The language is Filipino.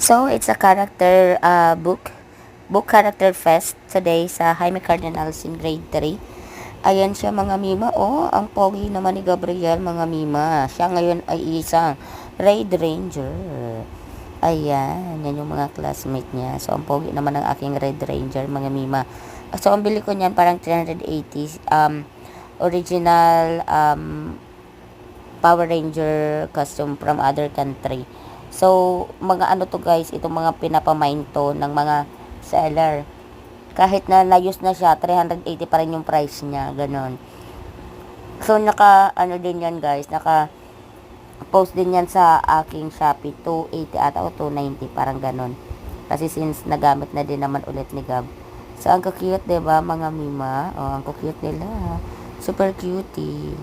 So, it's a character book character fest today sa Jaime Cardinals in grade 3. Ayan siya mga mima. Oh, ang pogi naman ni Gabriel mga mima. Siya ngayon ay isang Raid Ranger. Ayan, yan yung mga classmate niya. So, ang pogi naman ng aking Red Ranger mga mima. So, ang bili ko niyan parang 380 original Power Ranger costume from other country. So, mga ano to guys, itong mga pinapamain to ng mga seller. Kahit na na-use na siya, 380 pa rin yung price niya, ganon. So, ano din yan guys, post din yan sa aking Shopee, 280 ata o 290, parang ganon. Kasi since nagamit na din naman ulit ni Gab. So, ang cute, diba mga mima? Oh, ang cute nila. Super cutie.